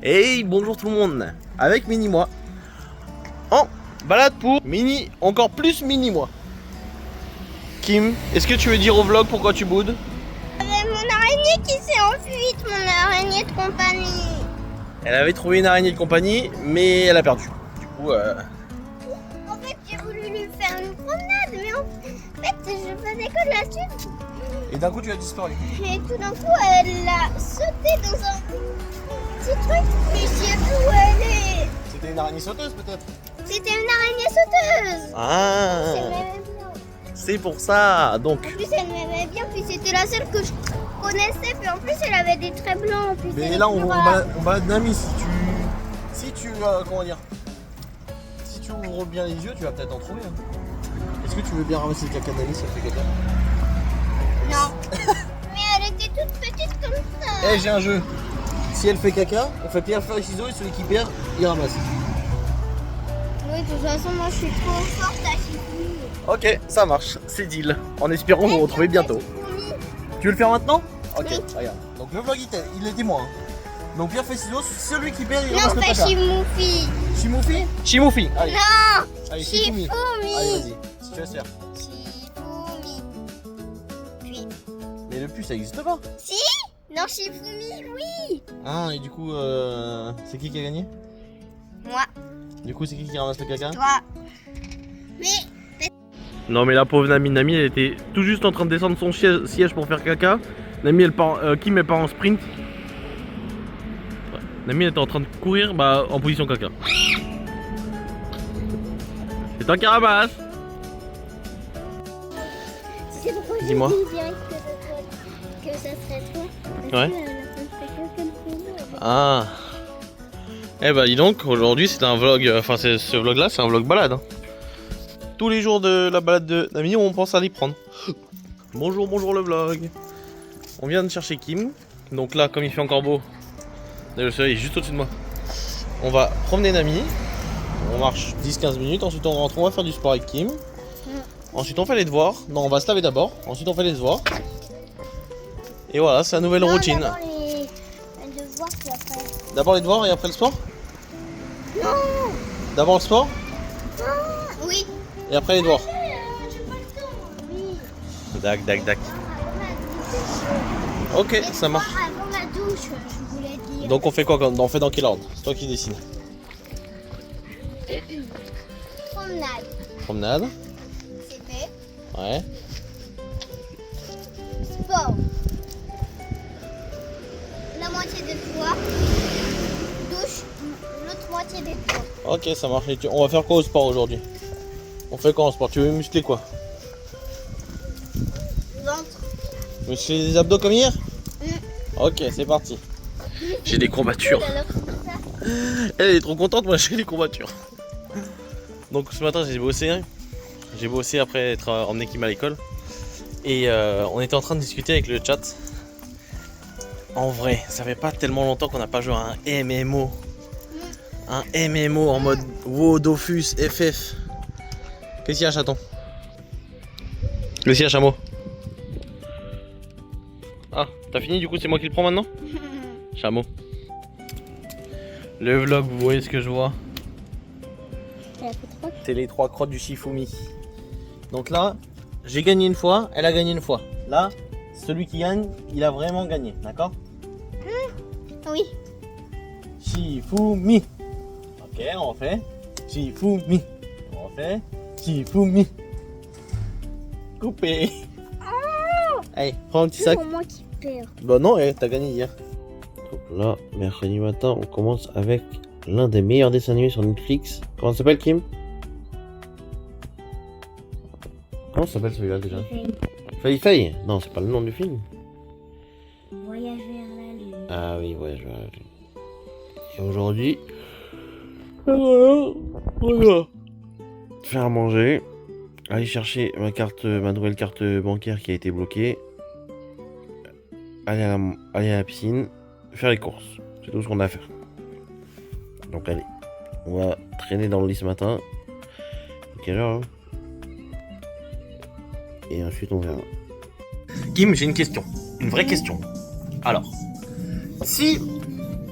Hey, bonjour tout le monde. Avec Mini moi. En balade pour Mini, encore plus Mini moi. Kim, est-ce que tu veux dire au vlog pourquoi tu boudes? Mon araignée qui s'est enfuite, mon araignée de compagnie. Elle avait trouvé une araignée de compagnie, mais elle a perdu. Du coup, En fait, j'ai voulu lui faire une promenade, mais en fait, je faisais que de la suite. et d'un coup tu as disparu. Et tout d'un coup, elle a sauté dans un petit truc, mais je sais plus où elle est. C'était une araignée sauteuse peut-être? C'était une araignée sauteuse. Ah, Elle m'aimait bien. c'est pour ça. Donc, En plus, elle m'aimait bien, puis c'était la seule que je connaissais, puis en plus, elle avait des traits blancs. Puis mais c'était là plus on rare. balade Nami. Si tu comment dire, si tu ouvres bien les yeux, tu vas peut-être en trouver. Est-ce que tu veux bien ramasser le caca de Nami si elle fait caca? Non. Mais elle était toute petite comme ça. Eh, j'ai un jeu. Si elle fait caca, on fait pierre, feuille, ciseaux et celui qui perd, il ramasse. Oui, de toute façon, moi, je suis trop forte à chifouiller. Ok, ça marche, c'est deal. En espérant vous retrouver bientôt. Tu veux le faire maintenant? Ok, Oui. regarde. Donc le vlog il était moi. Donc pierre, feuille, ciseaux, celui qui perd, il Non, ramasse le fais caca. Chimoufi. Chimoufi? Chimoufi, allez. Non, Allez, Chifumi. Allez, Chifoumi. vas-y, si tu veux faire. Chifoumi. Puis, Mais le plus, ça existe pas. si? Non, Chifoumi, oui. Ah, et du coup, c'est qui a gagné? Moi, Du coup, c'est qui ramasse le caca? toi. Mais, Non mais la pauvre Nami, elle était tout juste en train de descendre son siège pour faire caca. Nami, Kim elle part en sprint. Ouais. Nami elle était en train de courir en position caca. C'est toi qui ramasse. tu sais pourquoi j'ai Dis-moi. dit direct que ça serait toi? Parce Ouais. que, ça me fait que comme pour moi. Ah. Eh bah dis donc, aujourd'hui c'est un vlog, enfin ce vlog là c'est un vlog balade. Tous les jours de la balade de Nami on pense à les prendre. Bonjour le vlog. On vient de chercher Kim. Donc là comme il fait encore beau, le soleil est juste au-dessus de moi. On va promener Nami. On marche 10-15 minutes, ensuite on rentre, on va faire du sport avec Kim. Ensuite on fait les devoirs. Non, on va se laver d'abord. Ensuite on fait les devoirs. Et voilà, c'est la nouvelle Non, routine. d'abord les devoirs, puis après. D'abord les devoirs et après le sport. Non. D'abord le sport Oui. et après les devoirs. J'ai pas le temps. Oui. Dac. Ok, ça marche. Avant la douche, je voulais dire. Donc on fait quoi? On fait dans quel ordre? C'est toi qui décides. Promenade. Promenade. C'est fait. Ouais. Sport. La moitié des devoirs. Douche. L'autre moitié des devoirs. Ok, ça marche. Et on va faire quoi au sport aujourd'hui? On fait quoi en sport? Tu veux muscler quoi? Ventre. Muscler des abdos comme hier? Ok, c'est parti. J'ai des courbatures. Alors, comme ça. Elle est trop contente, moi j'ai des courbatures. Donc ce matin j'ai bossé. J'ai bossé après être emmené Kim à l'école. Et on était en train de discuter avec le chat. En vrai, ça fait pas tellement longtemps qu'on n'a pas joué à un MMO. Un MMO en mode WoW, Dofus, FF. Qu'est-ce qu'il y a, chaton? Qu'est-ce qu'il y a, chameau? Ah, t'as fini, du coup c'est moi qui le prends maintenant? Chameau. Le vlog, vous voyez ce que je vois? C'est les 3 crottes du Shifumi. Donc là, j'ai gagné une fois, elle a gagné une fois. Là, celui qui gagne, il a vraiment gagné, d'accord? Oui. Shifumi. Ok, on refait. Shifumi. On refait. Shifumi. Coupé. Allez, prends un petit sac. C'est moi qui perds. Bah non, t'as gagné hier. Donc là, mercredi matin, on commence avec l'un des meilleurs dessins animés sur Netflix. Comment ça s'appelle, Kim? Comment ça s'appelle celui-là déjà? Faye. Non, c'est pas le nom du film. Voyage vers la lune. Ah oui, Voyage vers la lune. Et aujourd'hui, voilà. Faire à manger, aller chercher ma nouvelle carte bancaire qui a été bloquée, aller à la piscine, faire les courses. C'est tout ce qu'on a à faire. Donc allez, on va traîner dans le lit ce matin. Quelle heure hein? Et ensuite on verra. Kim, j'ai une question. Une vraie question. Alors, si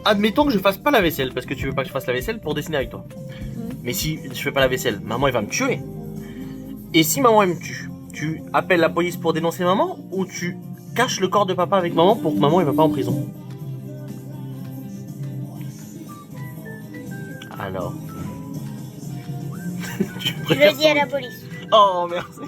admettons que je fasse pas la vaisselle parce que tu veux pas que je fasse la vaisselle pour dessiner avec toi. Mais si je fais pas la vaisselle, maman elle va me tuer. Et si maman elle me tue, tu appelles la police pour dénoncer maman ou tu caches le corps de papa avec maman pour que maman elle va pas en prison? Alors. Tu Je le dis à la police. Oh merci.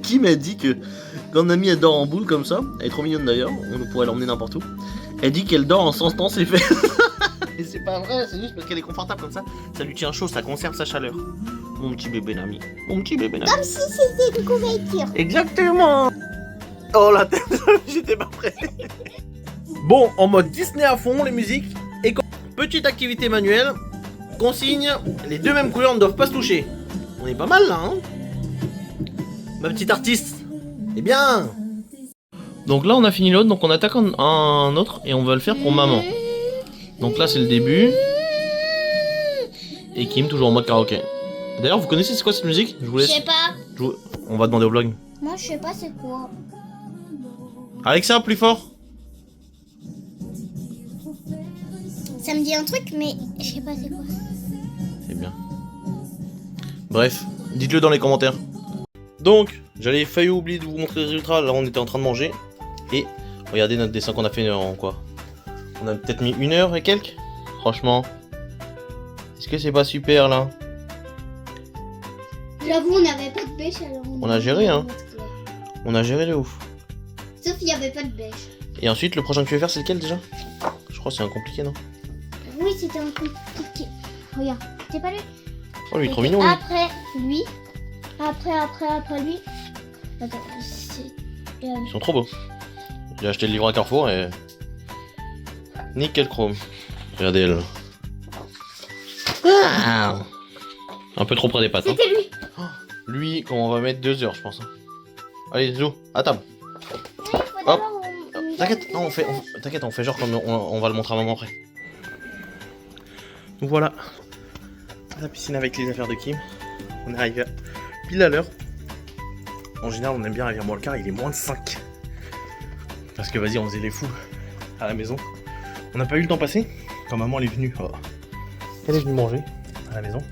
Qui m'a dit que quand Nami elle dort en boule comme ça, elle est trop mignonne d'ailleurs, on pourrait l'emmener n'importe où. Elle dit qu'elle dort en sentant ses fesses. Et c'est pas vrai, c'est juste parce qu'elle est confortable comme ça, ça lui tient chaud, ça conserve sa chaleur. Mon petit bébé Nami, mon petit bébé Nami. Comme si c'était une couverture. Exactement. Oh la tête, j'étais pas prêt. Bon, en mode Disney à fond, les musiques. Et petite activité manuelle, consigne, les deux mêmes couleurs ne doivent pas se toucher. On est pas mal là, hein. Ma petite artiste. Eh bien. Donc là on a fini l'autre, donc on attaque un autre et on va le faire pour maman. Donc là c'est le début. Et Kim toujours en mode karaoké. D'ailleurs vous connaissez c'est quoi cette musique? Je vous laisse. Je sais pas. On va demander au vlog. Moi je sais pas c'est quoi. Alexa, plus fort. Ça me dit un truc mais je sais pas c'est quoi. C'est bien. Bref, dites-le dans les commentaires. Donc, j'allais failli oublier de vous montrer les résultats. Là, on était en train de manger. Et regardez notre dessin qu'on a fait en quoi. On a peut-être mis 1 heure et quelques. Franchement. Est-ce que c'est pas super là? J'avoue on n'avait pas de bêche alors. On a géré hein. On a géré de ouf. Sauf qu'il n'y avait pas de bêche. Et ensuite, le prochain que tu veux faire, c'est lequel déjà? Je crois que c'est un compliqué, non? Oui, c'était un compliqué. Regarde, c'est pas lui. Oh, lui, trop mignon, lui. Après lui. Après lui. Attends, c'est... Ils sont trop beaux. J'ai acheté le livre à Carrefour et... Nickel chrome. Regardez elle. Ah, un peu trop près des pattes. Hein. C'était lui. Lui, on va mettre 2 heures, je pense. Allez, Zo, à table. Hop. T'inquiète, non, t'inquiète, on fait genre comme on va le montrer à maman après. Donc voilà, la piscine avec les affaires de Kim. On est arrivé pile à l'heure. En général, on aime bien arriver à moins le quart, il est moins de 5. Parce que vas-y, on faisait les fous à la maison. On n'a pas eu le temps passé. Quand maman elle est venue, oh. Elle est venue manger à la maison.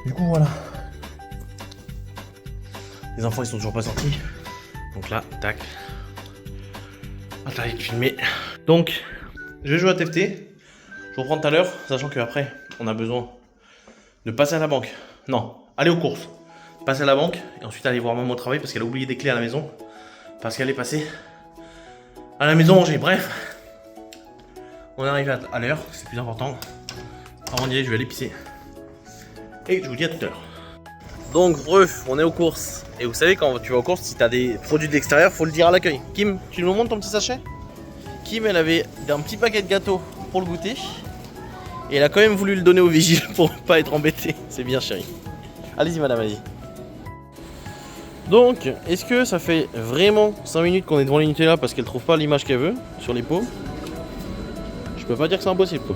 Du coup, voilà. Les enfants ils sont toujours pas sortis. Donc là, tac. Attendez de filmer. Donc, je vais jouer à TFT. Je vous reprends tout à l'heure, sachant qu'après, on a besoin de passer à la banque. Non, aller aux courses. Passer à la banque et ensuite aller voir maman au travail parce qu'elle a oublié des clés à la maison. Parce qu'elle est passée à la maison manger. Bref, on est arrivé à l'heure, c'est plus important. Avant d'y aller, je vais aller pisser. Et je vous dis à tout à l'heure. Donc, bref, on est aux courses. Et vous savez, quand tu vas aux courses, si tu as des produits de l'extérieur, faut le dire à l'accueil. Kim, tu nous montres ton petit sachet? Kim, elle avait un petit paquet de gâteaux pour le goûter. Et elle a quand même voulu le donner au vigile pour pas être embêtée. C'est bien, chérie. Allez-y, madame, allez-y. Donc, est-ce que ça fait vraiment 5 minutes qu'on est devant l'unité là parce qu'elle trouve pas l'image qu'elle veut sur les pots? Je peux pas dire que c'est impossible, quoi.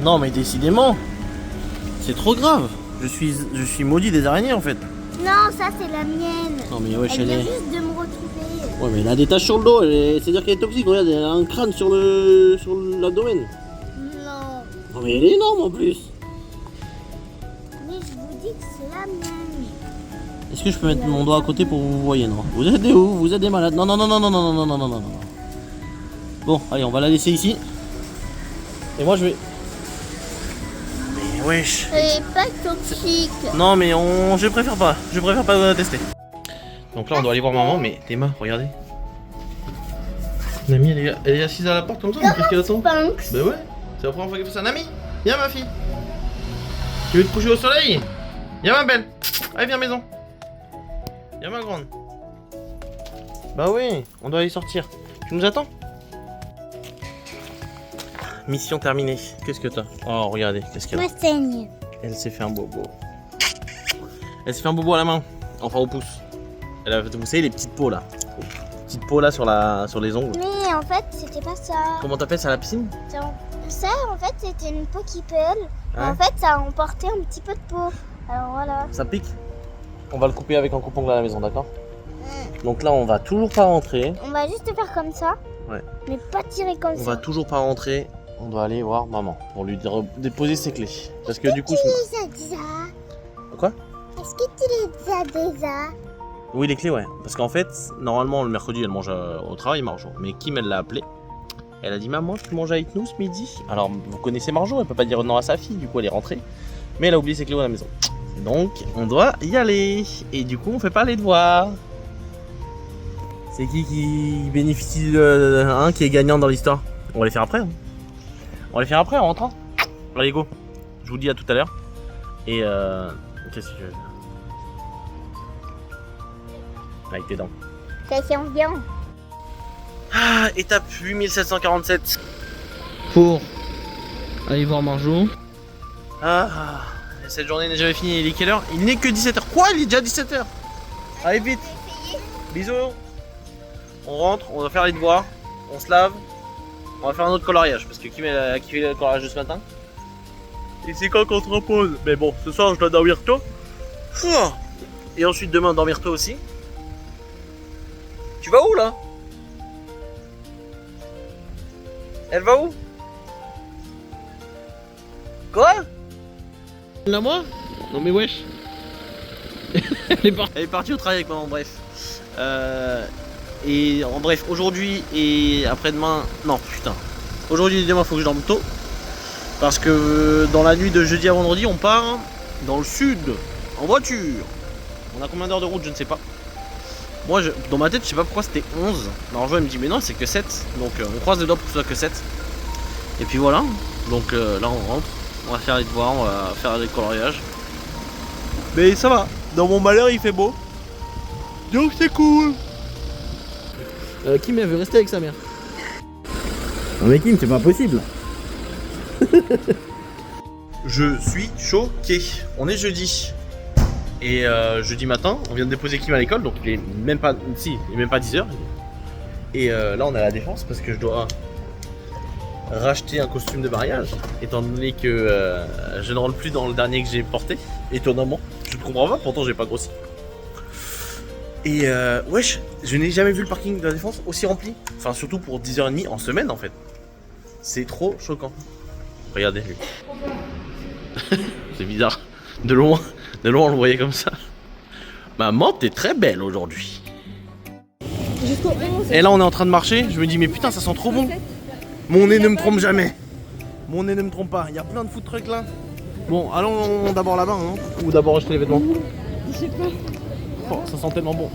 Non, mais décidément, c'est trop grave. Je suis maudit des araignées en fait. Non, ça c'est la mienne. Non, mais ouais, Elle vient juste de me retrouver. Ouais, mais elle a des taches sur le dos, c'est-à-dire qu'elle est toxique. Regarde, elle a un crâne sur l'abdomen. Non. Non, mais elle est énorme en plus. Mais je vous dis que c'est la mienne. Est-ce que je peux mettre mon doigt à côté pour que vous voyez, non? Vous êtes des ouf, vous êtes des malades. Non, non, non, non, non, non, non, non, non, non, non. Bon, allez, on va la laisser ici. Et moi, je vais... Mais wesh. C'est pas toxique. Non, mais je préfère pas. Je préfère pas tester. Donc là, on doit aller voir maman, mais tes mains, regardez. Nami, elle est assise à la porte comme ça, mais qu'est-ce qu'elle attend? Bah ouais, c'est la première fois qu'elle fait ça. Nami, viens ma fille. Tu veux te coucher au soleil? Viens ma belle. Allez, viens maison. Viens ma grande. Bah oui, on doit aller sortir. Tu nous attends? Mission terminée. Qu'est-ce que t'as? Oh, regardez, qu'est-ce qu'elle a? Moi saigne. Elle s'est fait un bobo. Elle s'est fait un bobo à la main. Enfin au pouce. Elle a, vous savez, les petites peaux là. Petites peaux là sur les ongles. Mais en fait, c'était pas ça. Comment t'appelles ça à la piscine? Ça, en fait, c'était une peau qui pèle. En fait, ça a emporté un petit peu de peau. Alors voilà. Ça pique. On va le couper avec un coupe-ongle à la maison, d'accord? Donc là, on va toujours pas rentrer. On va juste faire comme ça. Ouais. Mais pas tirer comme On ça. va toujours pas rentrer. On doit aller voir maman pour lui déposer ses clés. Parce que du coup... Tu les as déjà? Quoi? Est-ce que tu les as déjà? Oui, les clés, ouais. Parce qu'en fait, normalement, le mercredi, elle mange au travail, Marjo. Mais Kim, elle l'a appelée. Elle a dit, maman, je peux manger avec nous ce midi? Alors, vous connaissez Marjo, elle peut pas dire non à sa fille. Du coup, elle est rentrée. Mais elle a oublié ses clés à la maison. Donc, on doit y aller. Et du coup, on fait pas les devoirs. C'est qui bénéficie de qui est gagnant dans l'histoire? On va les faire après. Hein. On va les faire après en rentrant. Allez, go. Je vous dis à tout à l'heure. Et qu'est-ce que tu veux? Avec tes dents. Ça sent bien. Ah, étape 8747. Pour aller voir Marjo. Ah, cette journée n'est jamais finie. Il est quelle heure? Il n'est que 17h. Quoi? Il est déjà 17h. Allez, vite. Bisous. On rentre, on va faire les devoirs. On se lave. On va faire un autre coloriage. Parce que Kim a kiffé le coloriage de ce matin. Et c'est quand qu'on se repose? Mais bon, ce soir je dois dormir tôt. Et ensuite demain dormir tôt aussi. Tu vas où là? Elle va où? Quoi? Là moi? Non mais wesh. Elle est partie. Elle est partie au travail avec maman, bref. Et en bref, aujourd'hui et après-demain... Non, putain. Aujourd'hui et demain, faut que je dorme tôt. Parce que dans la nuit de jeudi à vendredi, on part dans le sud, en voiture. On a combien d'heures de route? Je ne sais pas. Moi, dans ma tête, je sais pas pourquoi c'était 11. Marjo, elle me dit, mais non, c'est que 7. Donc, on croise les doigts pour que ce soit que 7. Et puis voilà. Donc là, on rentre. On va faire les devoirs, on va faire les coloriages. Mais ça va. Dans mon malheur, il fait beau. Donc, c'est cool. Kim elle veut rester avec sa mère. Non mais Kim, c'est pas possible. Je suis choqué. On est jeudi. Et jeudi matin, on vient de déposer Kim à l'école, donc il est même pas. Si, il est même pas 10h. Et là, on est à la défense parce que je dois racheter un costume de mariage. Étant donné que je ne rentre plus dans le dernier que j'ai porté. Étonnamment. Je ne comprends pas, pourtant j'ai pas grossi. Et wesh, je n'ai jamais vu le parking de la défense aussi rempli. Enfin, surtout pour 10h30 en semaine en fait. C'est trop choquant. Regardez lui. C'est bizarre. De loin, on le voyait comme ça. Maman, t'es très belle aujourd'hui. Jusqu'au 11. Et là, on est en train de marcher. Je me dis, mais putain, ça sent trop bon. Mon nez ne me trompe jamais. Mon nez ne me trompe pas. Il y a plein de food trucks là. Bon, allons d'abord là-bas, hein. Ou d'abord acheter les vêtements. Je sais pas. Oh, ça sent tellement bon.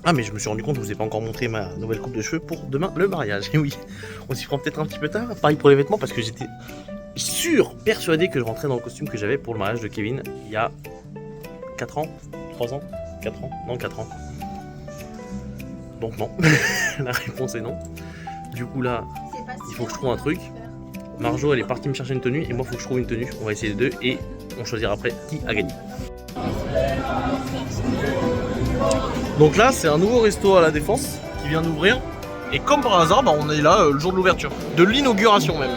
Ah, mais je me suis rendu compte, je vous ai pas encore montré ma nouvelle coupe de cheveux pour demain le mariage. Et oui, on s'y prend peut-être un petit peu tard. Pareil pour les vêtements parce que j'étais persuadé que je rentrais dans le costume que j'avais pour le mariage de Kevin il y a 4 ans, 3 ans, 4 ans, non 4 ans. Donc non, la réponse est non. Du coup là, il faut que je trouve un truc. Marjo elle est partie me chercher une tenue et moi il faut que je trouve une tenue. On va essayer les deux et on choisira après qui a gagné. Donc là c'est un nouveau resto à la Défense qui vient d'ouvrir. Et comme par hasard, bah, on est là le jour de l'ouverture. De l'inauguration même.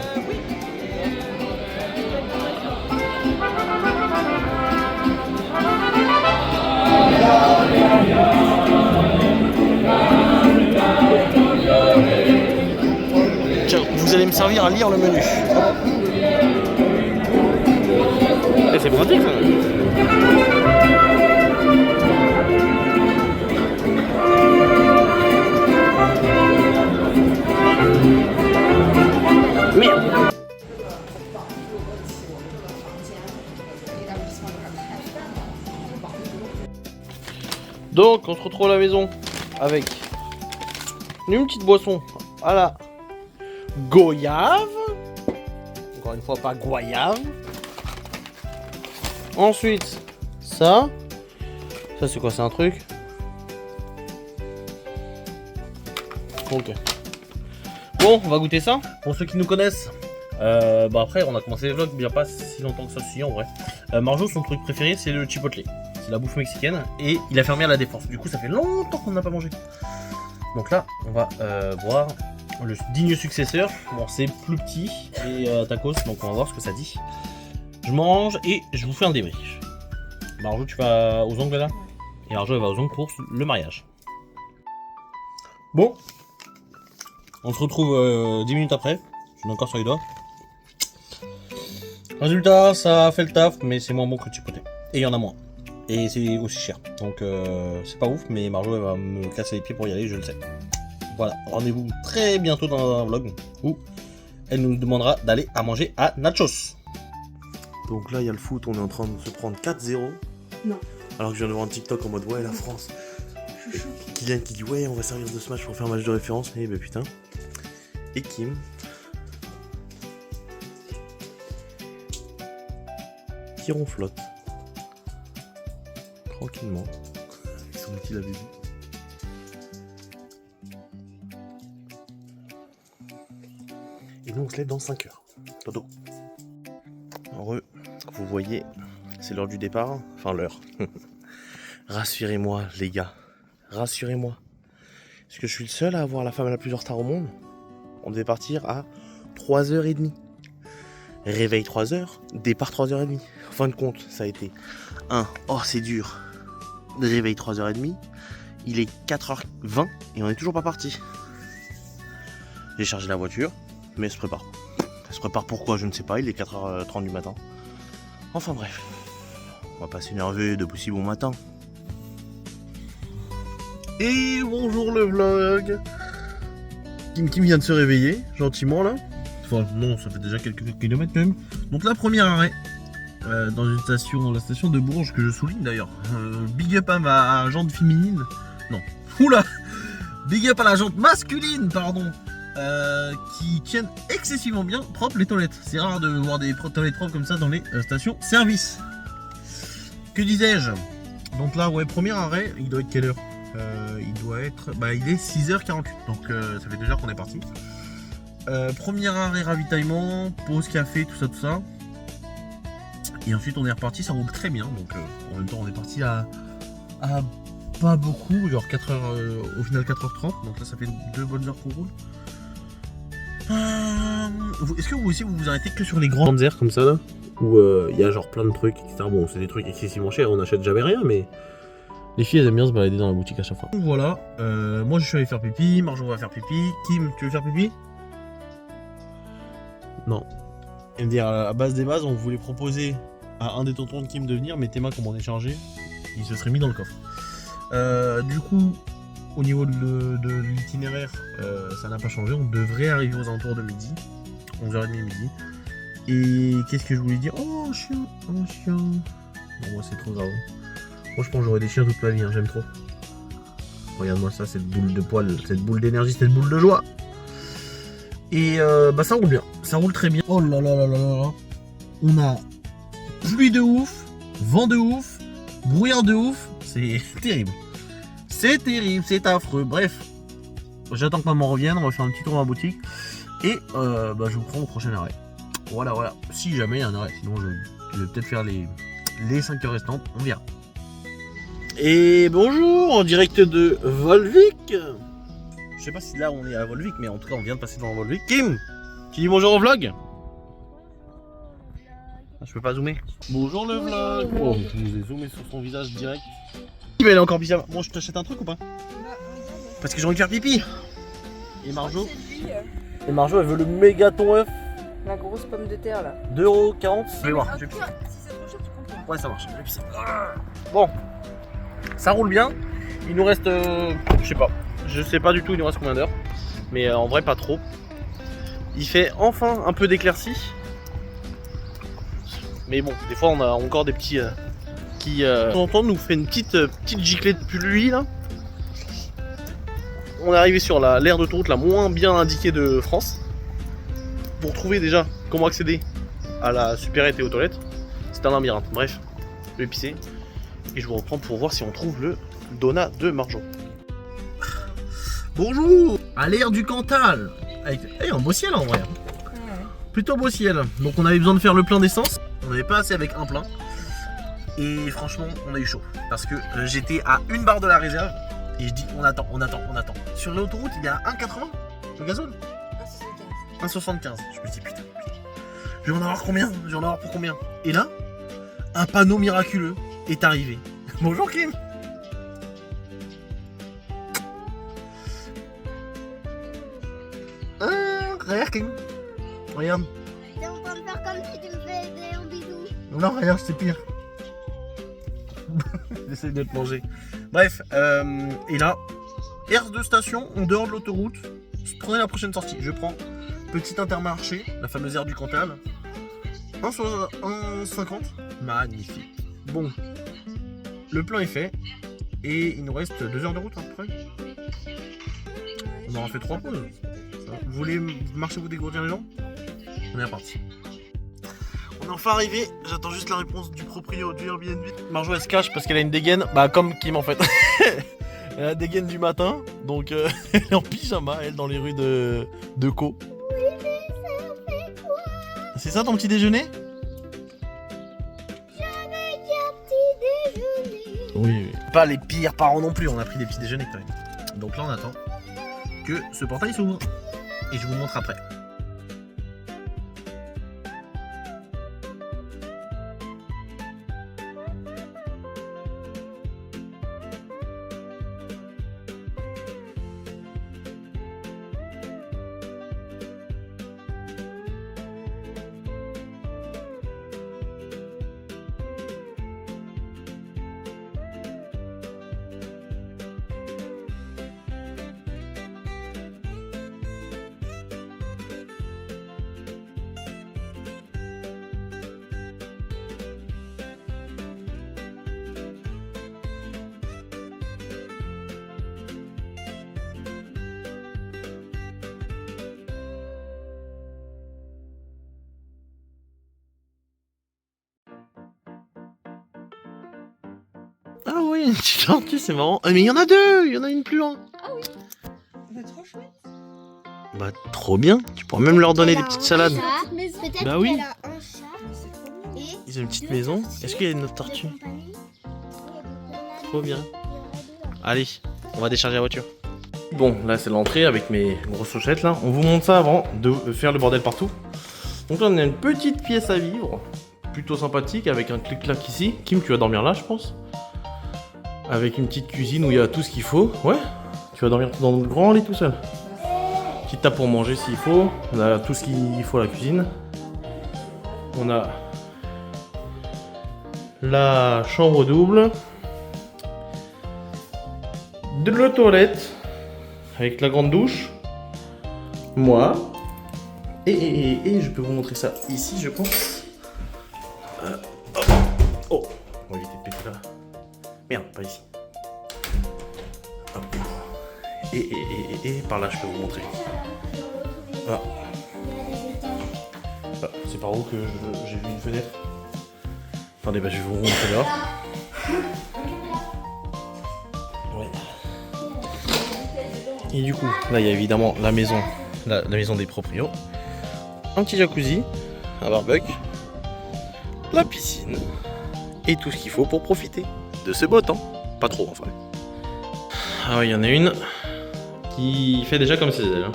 Tiens, vous allez me servir à lire le menu. Et c'est pratique ça. Merde. Donc on se retrouve à la maison avec une petite boisson à la goyave. Encore une fois pas goyave. Ensuite ça. Ça c'est quoi? C'est un truc. Ok. Bon, on va goûter ça. Pour ceux qui nous connaissent, bah après on a commencé les vlogs il n'y a pas si longtemps que ça, si en vrai. Marjo, son truc préféré c'est le chipotle. C'est la bouffe mexicaine et il a fermé à la Défense. Du coup ça fait longtemps qu'on n'a pas mangé. Donc là on va boire le digne successeur. Bon c'est plus petit et tacos, donc on va voir ce que ça dit. Je mange et je vous fais un débrief. Marjo, tu vas aux ongles là? Et Marjo, elle va aux ongles pour le mariage. Bon. On se retrouve 10 minutes après. Je suis encore sur les doigts. Résultat, ça a fait le taf, mais c'est moins bon que le chipoté. Et il y en a moins. Et c'est aussi cher. Donc c'est pas ouf, mais Marjo, elle va me casser les pieds pour y aller, je le sais. Voilà, rendez-vous très bientôt dans un vlog où elle nous demandera d'aller à manger à Nachos. Donc là, il y a le foot, on est en train de se prendre 4-0. Non. Alors que je viens de voir un TikTok en mode ouais, la France. Et Kylian qui dit ouais, on va servir de ce match pour faire un match de référence. Et bah putain. Et Kim. Qui ronflotte. Tranquillement. Avec son outil la bébé. Et nous on se lève dans 5 heures. Dodo. Heureux. Vous voyez, c'est l'heure du départ. Enfin l'heure. Rassurez-moi les gars. Rassurez-moi. Est-ce que je suis le seul à avoir la femme la plus en retard au monde? On devait partir à 3h30. Réveil 3h, départ 3h30. En fin de compte, ça a été oh c'est dur. Réveil 3h30. Il est 4h20 et on n'est toujours pas parti. J'ai chargé la voiture, mais elle se prépare. Elle se prépare pourquoi, je ne sais pas, il est 4h30 du matin. Enfin bref, on va pas s'énerver de si bon matin. Et bonjour le vlog. Kim vient de se réveiller, gentiment là. Enfin non, ça fait déjà quelques kilomètres quand même. Donc là, premier arrêt, dans une station, la station de Bourges, que je souligne d'ailleurs. Big up à ma jante féminine. Non, oula. Big up à la jante masculine, pardon. Qui tiennent excessivement bien propres les toilettes. C'est rare de voir des toilettes propres comme ça dans les stations service. Que disais-je? Donc là, ouais, premier arrêt, il doit être quelle heure? Il doit être... Bah, il est 6h48, donc ça fait 2 heures qu'on est parti. Premier arrêt ravitaillement, pause café, tout ça. Et ensuite on est reparti, ça roule très bien. Donc en même temps on est parti à pas beaucoup, genre 4h, au final 4h30. Donc là ça fait 2 bonnes heures qu'on roule. Est-ce que vous aussi vous arrêtez que sur les grandes aires comme ça là? Où il y a genre plein de trucs, etc. Bon, c'est des trucs excessivement chers, on n'achète jamais rien, mais les filles elles aiment bien se balader dans la boutique à chaque fois. Donc voilà, moi je suis allé faire pipi, Marjo va faire pipi. Kim, tu veux faire pipi? Non. Elle me dit à base des bases, on voulait proposer à un des tontons de Kim de venir, mais Théma, comme on est chargé, il se serait mis dans le coffre. Du coup, au niveau de l'itinéraire, ça n'a pas changé. On devrait arriver aux alentours de midi, 11h30 midi. Et qu'est-ce que je voulais dire? Oh chien, oh chien. Bon, moi c'est trop grave. Moi je pense que j'aurais des chiens toute ma vie, hein, j'aime trop. Regarde-moi ça, cette boule de poil, cette boule d'énergie, cette boule de joie. Et bah ça roule bien, ça roule très bien. Oh là là là là là. On a pluie de ouf, vent de ouf, brouillard de ouf, c'est terrible. C'est terrible, c'est affreux. Bref, j'attends que maman revienne, on va faire un petit tour dans la boutique. Et bah je vous prends au prochain arrêt. Voilà, voilà. Si jamais il y a un arrêt, sinon je vais peut-être faire les 5 heures restantes, on verra. Et bonjour, en direct de Volvic. Je sais pas si là on est à Volvic, mais en tout cas on vient de passer devant Volvic. Kim, tu dis bonjour au vlog? Je peux pas zoomer. Bonjour le vlog. Oh, je vous ai zoomé sur son visage direct. Kim elle est encore bizarre. Bon, je t'achète un truc ou pas? Parce que j'ai envie de faire pipi. Et Marjo? Et Marjo elle veut le mégaton œuf. La grosse pomme de terre là. 2,40€. Je vais voir. Je vais pisser. Si c'est trop cher, tu comprends. Ouais, ça marche. Je vais pisser. Bon, ça roule bien. Il nous reste, je sais pas du tout, il nous reste combien d'heures. Mais en vrai, pas trop. Il fait enfin un peu d'éclaircie. Mais bon, des fois, on a encore des petits qui, de temps en temps, nous fait une petite giclée de pluie là. On est arrivé sur l'aire d'autoroute la moins bien indiquée de France. Pour trouver déjà comment accéder à la supérette et aux toilettes, c'est un labyrinthe. Bref, je vais pisser et je vous reprends pour voir si on trouve le donut de Marjo. Bonjour, à l'air du Cantal. Avec un beau ciel en vrai. Ouais. Plutôt beau ciel. Donc on avait besoin de faire le plein d'essence. On n'avait pas assez avec un plein. Et franchement, on a eu chaud. Parce que j'étais à une barre de la réserve. Et je dis, on attend. Sur l'autoroute, il est à 1,80 le gazole. 1,75. Je me dis putain, je vais en avoir combien? Je vais en avoir pour combien? Et là, un panneau miraculeux est arrivé. Bonjour Kim. Regarde Kim. Regarde. T'es en train de faire comme si tu me faisais un bisou. Non, regarde, c'est pire. J'essaie de te manger. Bref, et là, aire de station, en dehors de l'autoroute. Prenez la prochaine sortie. Je prends petit Intermarché, la fameuse aire du Cantal. 1,50. Magnifique. Bon, le plein est fait. Et il nous reste 2 heures de route à peu près. On aura fait 3 pauses. Vous voulez marcher vous dégourdir les jambes? On est reparti. On est enfin arrivé, j'attends juste la réponse du proprio du Airbnb. Marjo elle se cache parce qu'elle a une dégaine, bah comme Kim en fait. Elle a la dégaine du matin, donc elle est en pyjama, elle dans les rues de Co. Oui, mais ça fait quoi? C'est ça ton petit déjeuner? J'avais un petit déjeuner. Oui. Pas les pires parents non plus, on a pris des petits déjeuners quand même. Donc là on attend que ce portail s'ouvre. Et je vous montre après. Ah oui, une petite tortue, c'est marrant. Ah, mais il y en a deux, il y en a une plus loin. Ah oui. C'est trop chouette. Bah trop bien, tu pourras même leur donner des petites salades. Peut-être Bah oui. qu'elle a un chat. Et Ils ont une petite maison. Est-ce qu'il y a une autre tortue? Trop bien. Allez, on va décharger la voiture. Bon, là c'est l'entrée avec mes grosses chaussettes là. On vous montre ça avant de faire le bordel partout. Donc là on a une petite pièce à vivre. Plutôt sympathique avec un clic-clac ici. Kim, tu vas dormir là je pense. Avec une petite cuisine où il y a tout ce qu'il faut. Ouais, tu vas dormir dans le grand lit tout seul. Petite table pour manger s'il faut. On a tout ce qu'il faut à la cuisine. On a la chambre double. De la toilette. Avec la grande douche. Moi. Et je peux vous montrer ça ici je pense. Oh, on va éviter de péter là. Merde, pas ici. Hop. Et par là, je peux vous montrer. Ah. Ah, c'est par où que j'ai vu une fenêtre? Attendez, bah je vais vous montrer dehors. Ouais. Et du coup, là il y a évidemment la maison, la maison des proprios. Un petit jacuzzi, un barbecue, la piscine et tout ce qu'il faut pour profiter de ce beau temps. Pas trop enfin. Ah ouais, il y en a une qui fait déjà comme ses ailes. Hein.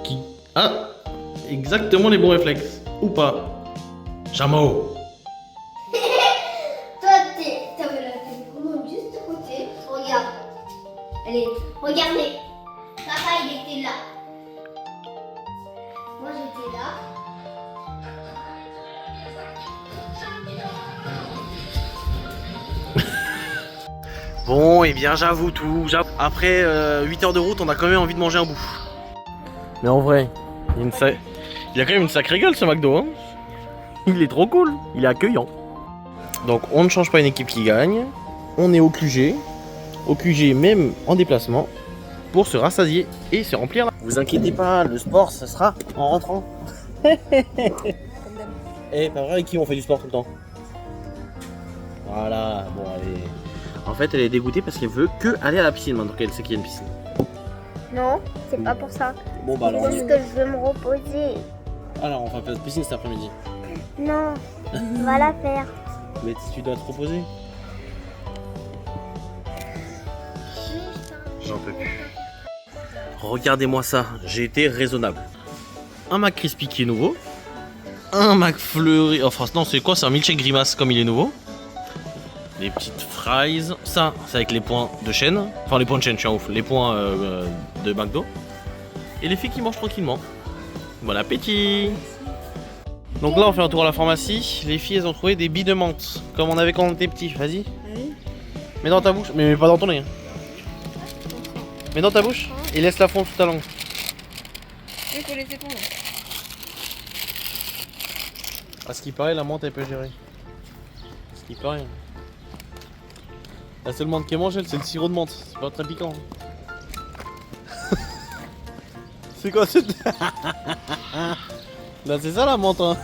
Qui a exactement les bons réflexes. Ou pas. Chameau. toi, t'avais la tête vraiment juste à côté. Regarde. Allez, regardez. Papa, il était là. Moi, j'étais là. Bon, et bien j'avoue tout. Après 8 heures de route, on a quand même envie de manger un bout. Mais en vrai, il a quand même une sacrée gueule ce McDo. Hein. Il est trop cool, il est accueillant. Donc on ne change pas une équipe qui gagne. On est au QG même en déplacement, pour se rassasier et se remplir. Vous inquiétez pas, le sport, ce sera en rentrant. Eh, pas vrai, avec qui on fait du sport tout le temps? Voilà, bon allez. En fait, elle est dégoûtée parce qu'elle veut que aller à la piscine maintenant qu'elle sait qu'il y a une piscine. Non, c'est pas pour ça. Bon bah alors on Parce y que je veux me reposer. Alors on va faire la piscine cet après-midi. Non, on va la faire. Mais tu dois te reposer. J'en peux plus. Regardez-moi ça, j'ai été raisonnable. Un McCrispy qui est nouveau. Un McFlurry. Enfin non, c'est quoi? C'est un milkshake grimace comme il est nouveau. des petites fries. Ça, c'est avec les points de chaîne. Enfin, les points de chaîne, je suis un ouf. Les points de McDo. Et les filles qui mangent tranquillement. Bon appétit! Donc là, on fait un tour à la pharmacie. Les filles, elles ont trouvé des billes de menthe, comme on avait quand on était petit. Vas-y. Mets dans ta bouche, mais pas dans ton nez. Hein. Mets dans ta bouche et laisse la fondre sous ta langue. Il faut laisser fondre. À ce qui paraît, la menthe, elle peut gérer. À ce qui paraît. La seule menthe qu'elle mange, elle, c'est le sirop de menthe. C'est pas très piquant. C'est quoi cette... Là, c'est ça la menthe, hein.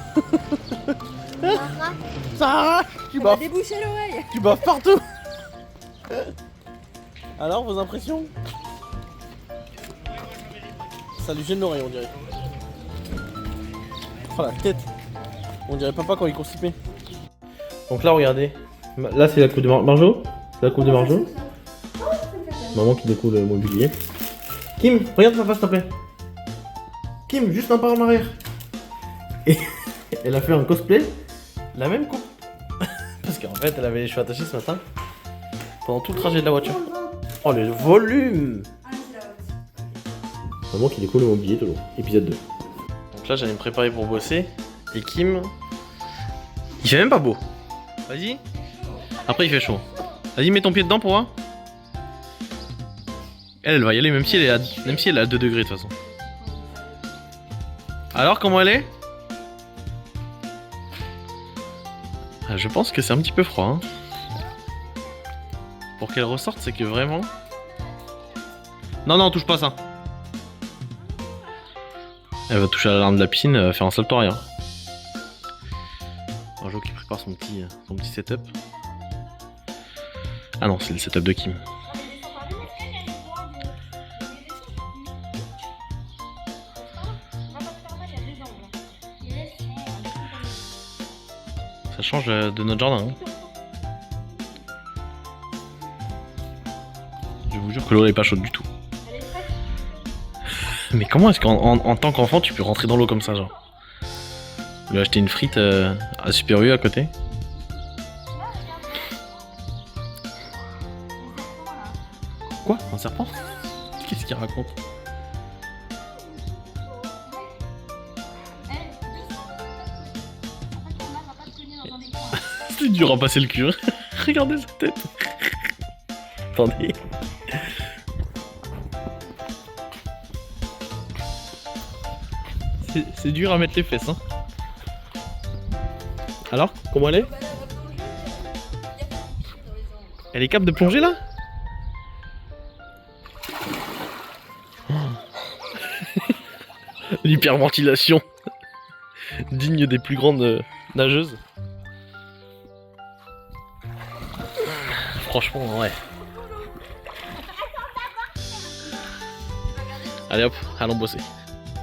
Ça, tu Ça va baffes, déboucher l'oreille. tu baffes partout. Alors, vos impressions? Ça lui gêne l'oreille, on dirait. Oh la tête. On dirait papa quand il est constipé. Donc là, regardez. Là, c'est la coupe de Marjo. C'est la coupe de Marjo. Maman qui découle le mobilier. Kim, regarde papa s'il te plaît. Kim, juste un pas en arrière. Et elle a fait un cosplay, la même coupe. Parce qu'en fait, elle avait les cheveux attachés ce matin. Pendant tout le trajet de la voiture. Oh, le volume! Maman qui découle le mobilier tout le long. Épisode 2. Donc là, j'allais me préparer pour bosser. Et Kim, il fait même pas beau. Vas-y. Après, il fait chaud. Vas-y, mets ton pied dedans pour voir. Elle va y aller, même si elle est à 2 degrés de toute façon. Alors, comment elle est? Ah, je pense que c'est un petit peu froid. Hein. Pour qu'elle ressorte, c'est que vraiment... Non, non, touche pas ça. Elle va toucher à l'arme de la piscine, elle va faire un salto arrière. Marjo qui prépare son petit setup. Ah non, c'est le setup de Kim. Ça change de notre jardin. Hein. Je vous jure que l'eau n'est pas chaude du tout. Mais comment est-ce qu'en tant qu'enfant tu peux rentrer dans l'eau comme ça, genre? Lui acheter une frite à Super U à côté. Quoi? Un serpent? Qu'est-ce qu'il raconte? C'est dur à passer le cul. Hein. Regardez sa tête. Attendez. C'est dur à mettre les fesses. Hein. Alors, comment elle est? Elle est capable de plonger là? L'hyperventilation. Digne des plus grandes nageuses. Franchement, ouais. Allez hop, allons bosser.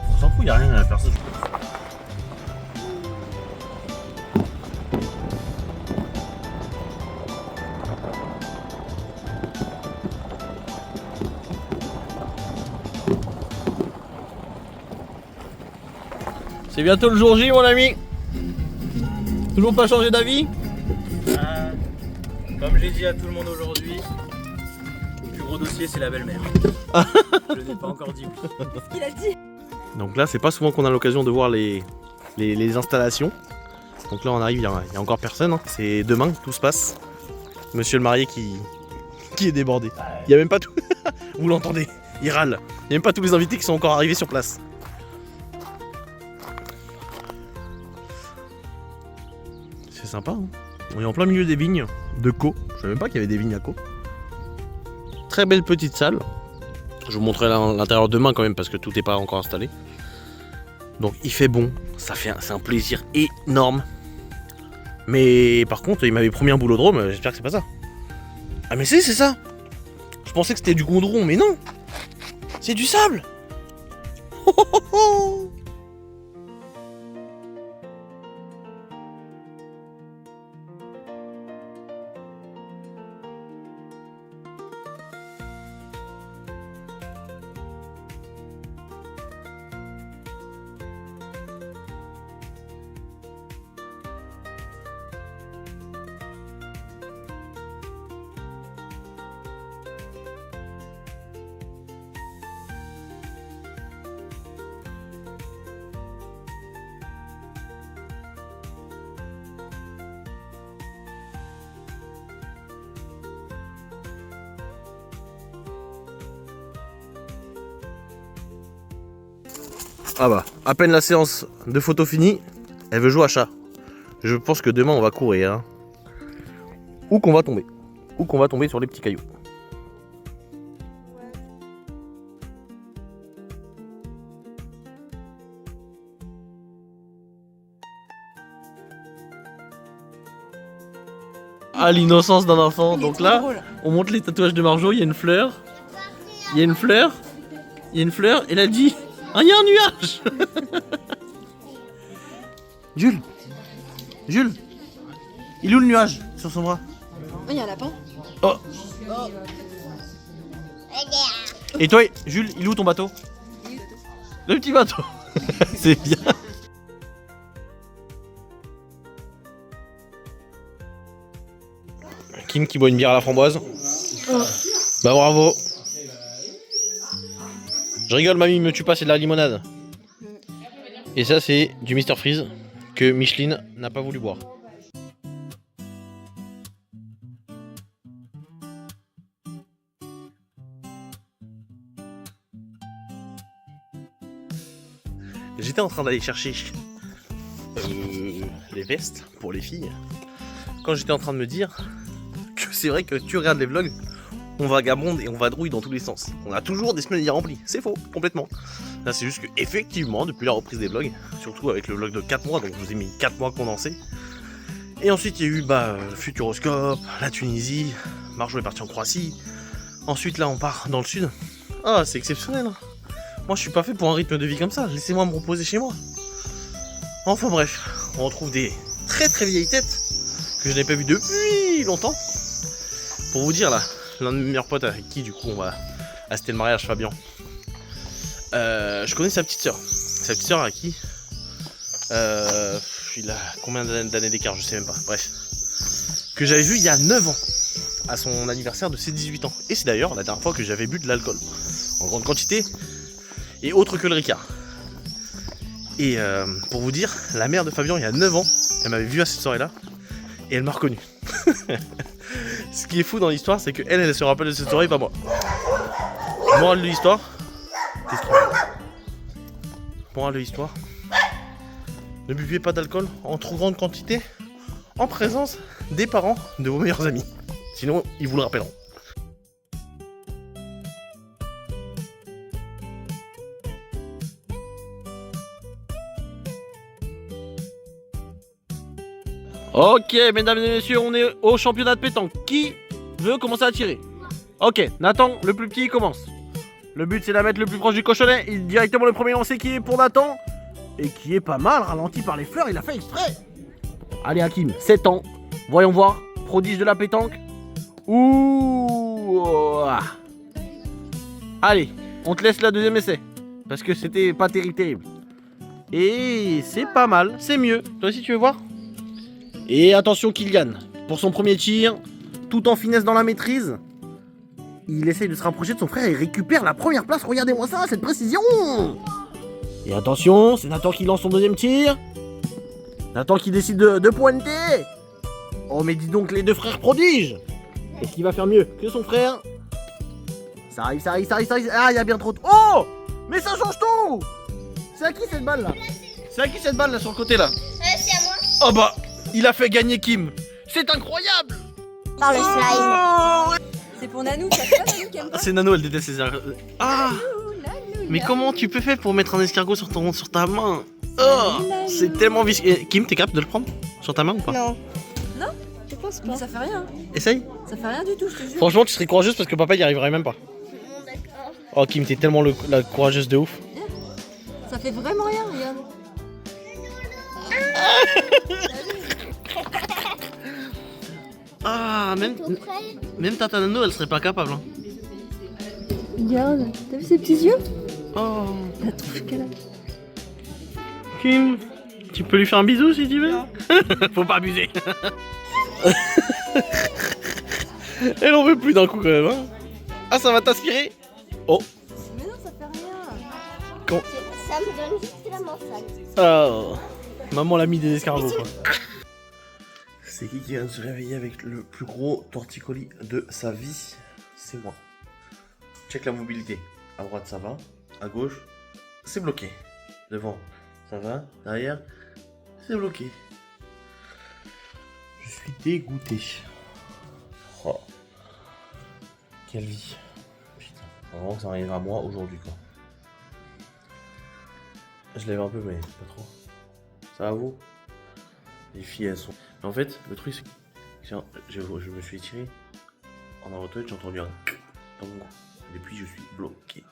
On s'en fout, y'a rien à faire ça. C'est bientôt le jour J, mon ami. Toujours pas changé d'avis? Comme j'ai dit à tout le monde aujourd'hui, le plus gros dossier c'est la belle-mère. Je n'ai pas encore dit oui. Ce qu'il a dit. Donc là, c'est pas souvent qu'on a l'occasion de voir les installations. Donc là, on arrive, il y a encore personne. Hein. C'est demain que tout se passe. Monsieur le marié qui est débordé. Il y a même pas tout. Vous l'entendez, il râle. Il y a même pas tous les invités qui sont encore arrivés sur place. C'est sympa. Hein. On est en plein milieu des vignes de Caux. Je savais même pas qu'il y avait des vignes à Caux. Très belle petite salle. Je vous montrerai l'intérieur demain quand même parce que tout n'est pas encore installé. Donc il fait bon, c'est un plaisir énorme. Mais par contre, il m'avait promis un boulodrome, j'espère que c'est pas ça. Ah mais c'est ça. Je pensais que c'était du goudron, mais non. C'est du sable. Ah bah, à peine la séance de photo finie, elle veut jouer à chat. Je pense que demain on va courir. Hein. Ou qu'on va tomber. Ou qu'on va tomber sur les petits cailloux. Ah, l'innocence d'un enfant. Donc là, on montre les tatouages de Marjo. Il y a une fleur. Il y a une fleur. Il y a une fleur. Elle a dit: ah, il y a un nuage. Jules. Jules. Il est où le nuage sur son bras? Il y a un lapin. Oh. Et toi, Jules, il est où ton bateau? Le petit bateau. C'est bien. Kim qui boit une bière à la framboise. Bah bravo. Je rigole, mamie, me tue pas, c'est de la limonade. Et ça, c'est du Mr Freeze que Micheline n'a pas voulu boire. J'étais en train d'aller chercher les vestes pour les filles quand j'étais en train de me dire que c'est vrai que tu regardes les vlogs, on vagabonde et on vadrouille dans tous les sens. On a toujours des semaines irremplies, c'est faux, complètement. Là c'est juste que effectivement depuis la reprise des vlogs, surtout avec le vlog de 4 mois, donc je vous ai mis 4 mois condensés. Et ensuite il y a eu le Futuroscope, la Tunisie, Marjo est parti en Croatie. Ensuite là on part dans le sud. Ah c'est exceptionnel hein. Moi je suis pas fait pour un rythme de vie comme ça, laissez-moi me reposer chez moi. Enfin bref, on retrouve des très très vieilles têtes que je n'ai pas vues depuis longtemps. Pour vous dire là, l'un de mes meilleurs potes avec qui du coup on va assister le mariage, Fabien. Je connais sa petite sœur à qui il a combien d'années d'écart, je sais même pas, bref. Que j'avais vu il y a 9 ans, à son anniversaire de ses 18 ans. Et c'est d'ailleurs la dernière fois que j'avais bu de l'alcool, en grande quantité, et autre que le Ricard. Et pour vous dire, la mère de Fabien il y a 9 ans, elle m'avait vu à cette soirée là, et elle m'a reconnu. Ce qui est fou dans l'histoire, c'est qu'elle, elle se rappelle de cette soirée, pas moi. Morale de l'histoire. Qu'est-ce qu'il y a ? Morale de l'histoire. Ne buvez pas d'alcool en trop grande quantité, en présence des parents de vos meilleurs amis. Sinon, ils vous le rappelleront. Ok, mesdames et messieurs, on est au championnat de pétanque. Qui veut commencer à tirer? Ok, Nathan, le plus petit, il commence. Le but, c'est de la mettre le plus proche du cochonnet. Et directement, le premier lancé qui est pour Nathan. Et qui est pas mal, ralenti par les fleurs, il a fait exprès. Allez, Hakim, 7 ans. Voyons voir, prodige de la pétanque. Ouh. Allez, on te laisse la deuxième essai. Parce que c'était pas terrible. Et c'est pas mal, c'est mieux. Toi aussi, tu veux voir? Et attention Kylian, pour son premier tir, tout en finesse dans la maîtrise, il essaye de se rapprocher de son frère et récupère la première place. Regardez-moi ça, cette précision. Et attention, c'est Nathan qui lance son deuxième tir. Nathan qui décide de pointer. Oh mais dis donc les deux frères prodiges. Est-ce qu'il va faire mieux que son frère? Ça arrive. Ah, il y a bien trop de... Oh, mais ça change tout. C'est à qui cette balle là? C'est à qui cette balle là sur le côté là? C'est à moi. Oh bah, il a fait gagner Kim. C'est incroyable. Par le slime. C'est pour Nanou, ça fait pas Nanou qui aime pas. C'est Nano, elle déteste les escargots. Ah. Mais comment tu peux faire pour mettre un escargot sur ta main? Oh, c'est tellement visqueux. Kim, t'es capable de le prendre sur ta main ou pas? Non. Non, je pense pas. Mais ça fait rien. Essaye. Ça fait rien du tout, je te jure. Franchement, tu serais courageuse parce que papa y arriverait même pas. D'accord. Oh Kim, t'es tellement la courageuse de ouf. Ça fait vraiment rien, regarde. Ah, même Tata Nano, elle serait pas capable. Hein. Regarde, t'as vu ses petits yeux? Oh. La trouche qu'elle a. Kim, tu peux lui faire un bisou si tu veux? Faut pas abuser. Elle en veut plus d'un coup quand même. Hein. Ah, ça va t'aspirer? Oh. Mais non, ça fait rien. Ça me donne juste la mansale. Oh. Maman l'a mis des escargots quoi. C'est qui vient de se réveiller avec le plus gros torticolis de sa vie? C'est moi. Check la mobilité. À droite ça va, à gauche c'est bloqué. Devant, ça va. Derrière, c'est bloqué. Je suis dégoûté. Oh. Quelle vie. Putain, vraiment ça arrivera à moi aujourd'hui quoi. Je lève un peu mais pas trop. Ça va vous? Les filles elles sont... En fait, le truc c'est que je me suis étiré en avant j'ai entendu un dans mon cou. Et puis je suis bloqué.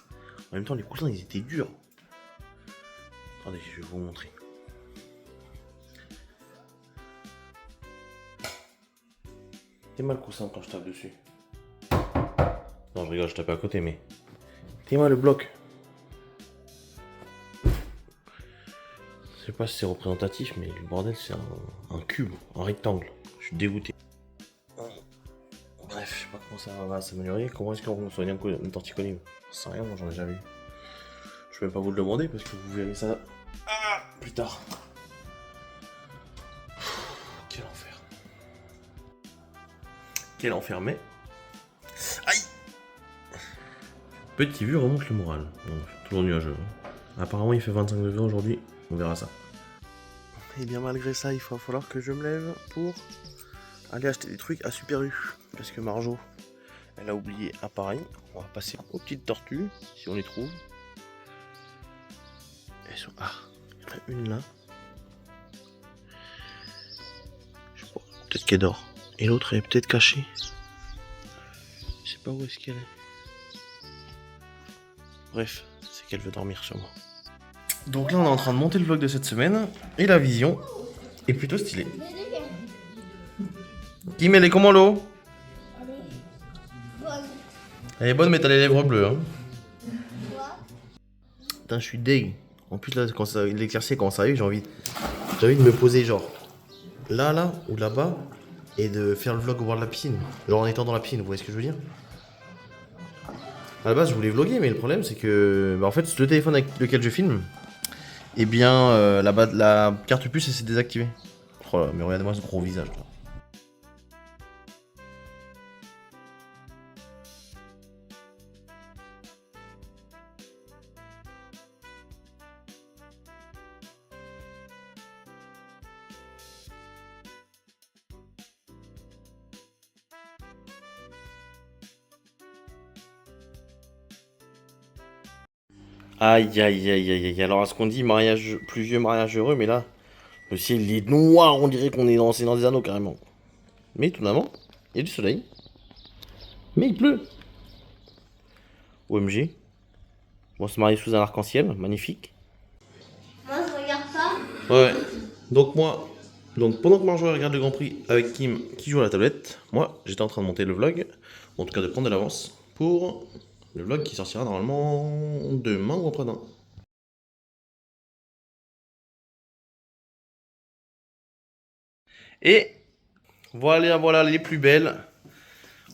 En même temps les coussins ils étaient durs. Attendez, je vais vous montrer. T'es mal le coussin quand je tape dessus. Non, je rigole, je tape à côté, mais... T'es mal le bloc. Je sais pas si c'est représentatif, mais le bordel, c'est un cube, un rectangle. Je suis dégoûté. Bref, je sais pas comment ça va s'améliorer. Comment est-ce qu'on soigne une torticolis? Ça sert à rien, moi j'en ai jamais eu. Je vais même pas vous le demander parce que vous verrez ça plus tard. Quel enfer. Quel enfer, mais... Aïe! Petit vu remonte le moral. Donc, toujours nuageux. Apparemment il fait 25 degrés aujourd'hui, on verra ça. Et bien malgré ça, il va falloir que je me lève pour aller acheter des trucs à Super U. Parce que Marjo, elle a oublié un pareil. On va passer aux petites tortues, si on les trouve. Elles sont... Ah, il y en a une là. Je sais pas, peut-être qu'elle dort. Et l'autre elle est peut-être cachée. Je sais pas où est-ce qu'elle est. Bref, c'est qu'elle veut dormir sûrement. Donc là on est en train de monter le vlog de cette semaine. Et la vision est plutôt stylée. Kim, elle est comment l'eau? Elle est bonne mais t'as les lèvres bleues hein. Putain je suis deg. En plus là quand l'exercice commence à arriver j'ai envie de me poser genre là ou là-bas. Et de faire le vlog au bord de la piscine. Genre en étant dans la piscine, vous voyez ce que je veux dire? À la base je voulais vlogger mais le problème c'est que en fait le téléphone avec lequel je filme, et bien la carte puce elle s'est désactivée. Oh là, mais regardez-moi ce gros visage là. Aïe aïe aïe aïe aïe. Alors à ce qu'on dit mariage pluvieux, mariage heureux, mais là le ciel il est noir, on dirait qu'on est dans des anneaux carrément. Mais étonnamment, il y a du soleil. Mais il pleut. OMG. On se marie sous un arc-en-ciel, magnifique. Moi, je regarde ça. Ouais. Donc pendant que Marjo regarde le Grand Prix avec Kim qui joue à la tablette, moi j'étais en train de monter le vlog, en tout cas de prendre de l'avance pour le vlog qui sortira normalement demain ou après-demain. Et voilà les plus belles.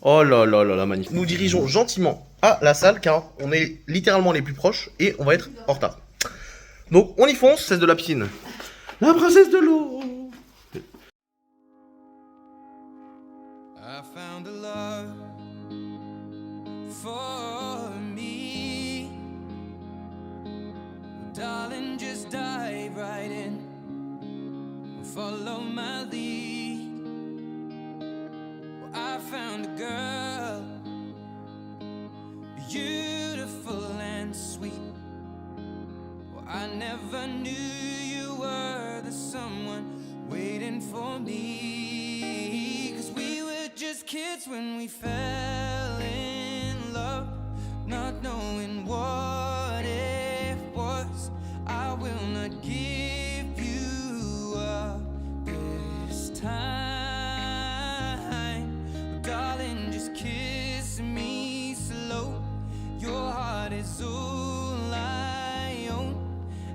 Oh là là là là, magnifique. Nous dirigeons gentiment à la salle car on est littéralement les plus proches et on va être en retard. Donc on y fonce, cesse de la piscine. La princesse de l'eau. I found a love for me. Darling, just dive right in. Follow my lead. Well, I found a girl, beautiful and sweet. Well, I never knew you were the someone waiting for me. 'Cause we were just kids when we fell in love, not knowing what it was. I will not give you up this time. Darling, just kiss me slow. Your heart is all I own,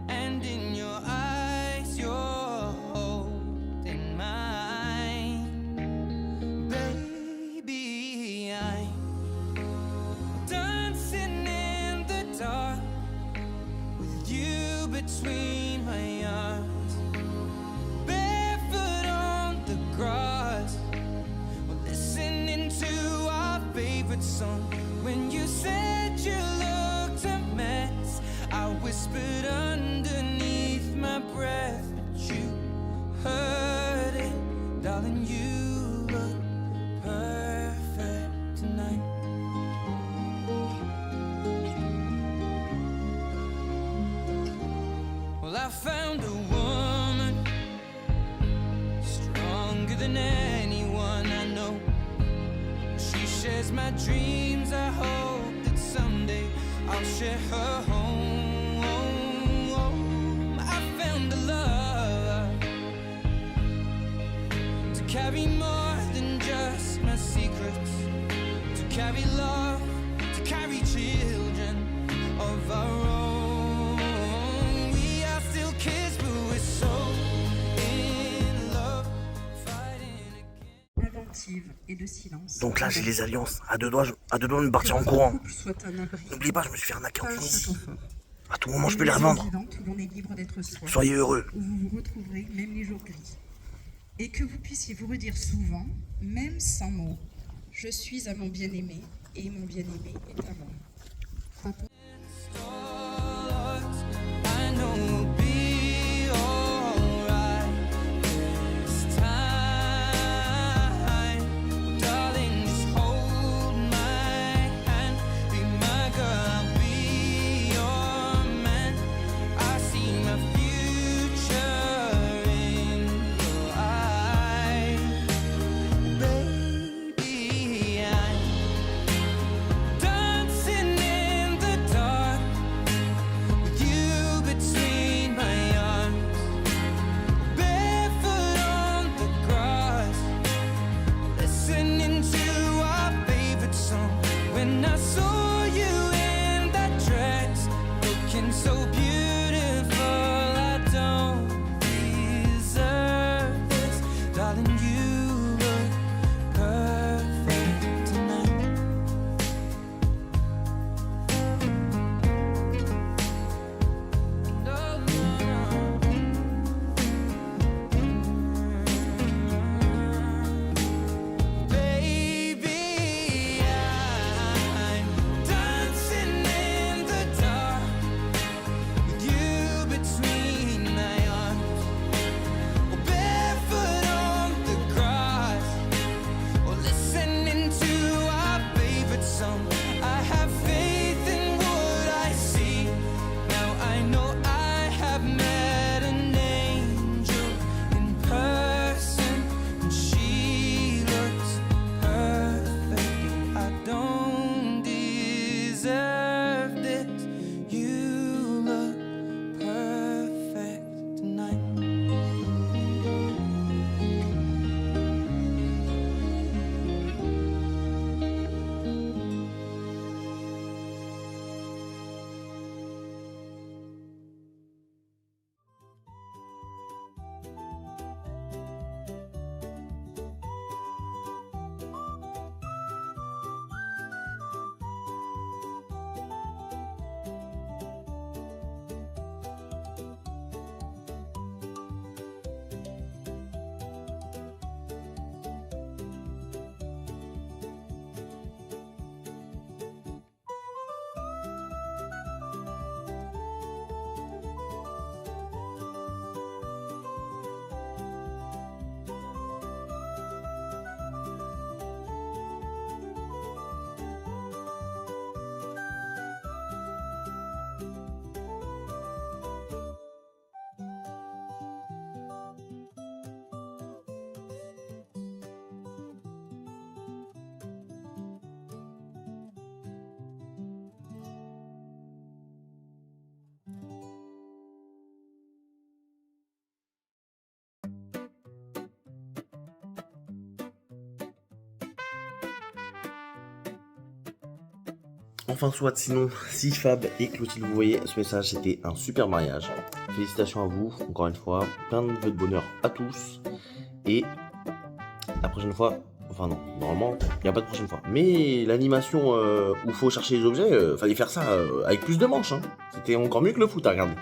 and in your eyes you're holding mine. Baby, I'm dancing in the dark with you between my arms, barefoot on the grass. We're listening to our favorite song. When you said you looked a mess, I I whispered underneath my breath, but you heard it, darling. You look perfect tonight. Well, I found a woman stronger than anyone I know. She shares my dreams. I hope that someday I'll share her home. I found a love to carry more than just my secrets, to carry love, to carry children of our own. We are still kids, but we're so in love, fighting again. Inventive et de silence. Donc là, j'ai les alliances. À deux doigts de me partir en courant. Que votre couple soit un abri. N'oubliez pas, je me suis fait arnaquer en Pas un Tunisie. château fort. À tout moment, je peux Une les maison revendre. vivante où l'on est libre d'être soi. Soyez heureux. Où vous vous retrouverez même les jours gris. Et que vous puissiez vous redire souvent, même sans mots, je suis à mon bien-aimé et mon bien-aimé est à moi. I know we'll be alright this time. Darling, just hold my hand. Be my girl, I'll be your man. I see my future in your eyes. Baby, I'm dancing in the dark with you between my arms, barefoot on the grass, listening to our favorite song. When I saw you in that dress, looking so beautiful, I don't deserve this, darling. You look perfect tonight. Baby, I'm dancing in the dark with you between my arms, or barefoot on the grass, or listening to our favorite song. I have faith in what I see. Now I know I have met an angel in person, and she looks perfect. I don't deserve this. You look perfect tonight. Enfin soit, sinon, si Fab et Clotilde vous voyez ce message, c'était un super mariage. Félicitations à vous, encore une fois, plein de vœux de bonheur à tous. Et la prochaine fois, enfin non, normalement, il n'y a pas de prochaine fois. Mais l'animation où il faut chercher les objets, fallait faire ça avec plus de manches. Hein. C'était encore mieux que le foot à regarder.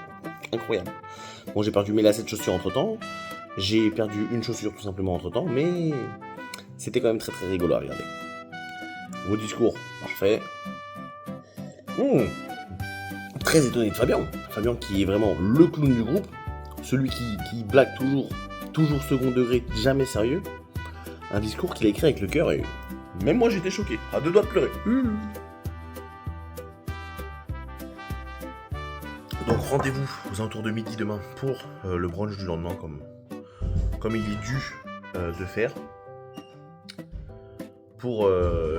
Incroyable. Bon, j'ai perdu mes lacets de chaussures entre temps. J'ai perdu une chaussure tout simplement entre temps, mais c'était quand même très très rigolo à regarder. Vos discours, parfait. très étonné de Fabien. Fabien qui est vraiment le clown du groupe. Celui qui blague toujours second degré, jamais sérieux. Un discours qu'il a écrit avec le cœur et même moi j'étais choqué, à 2 doigts de pleurer. Donc rendez-vous aux alentours de midi demain pour le brunch du lendemain comme il est dû de faire. Pour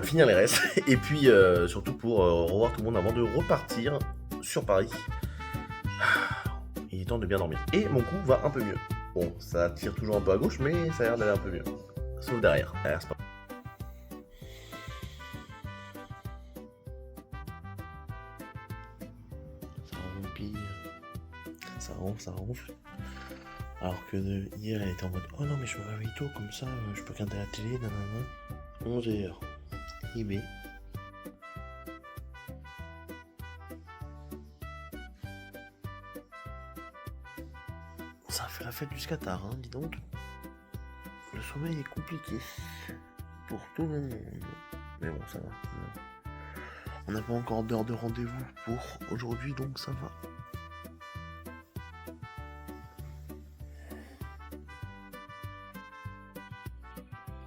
finir les restes et puis surtout pour revoir tout le monde avant de repartir sur Paris. Il est temps de bien dormir. Et mon cou va un peu mieux. Bon, ça tire toujours un peu à gauche, mais ça a l'air d'aller un peu mieux. Sauf derrière. Derrière, c'est pas... Ça rompille. Ça ronfle. Alors que hier, elle était en mode « Oh non, mais je me réveille tôt, comme ça, je peux regarder la télé, nanana. » 11h. IB. Ça fait la fête jusqu'à tard, hein, dis donc. Le sommeil est compliqué. Pour tout le monde. Mais bon, ça va. On n'a pas encore d'heure de rendez-vous pour aujourd'hui, donc ça va.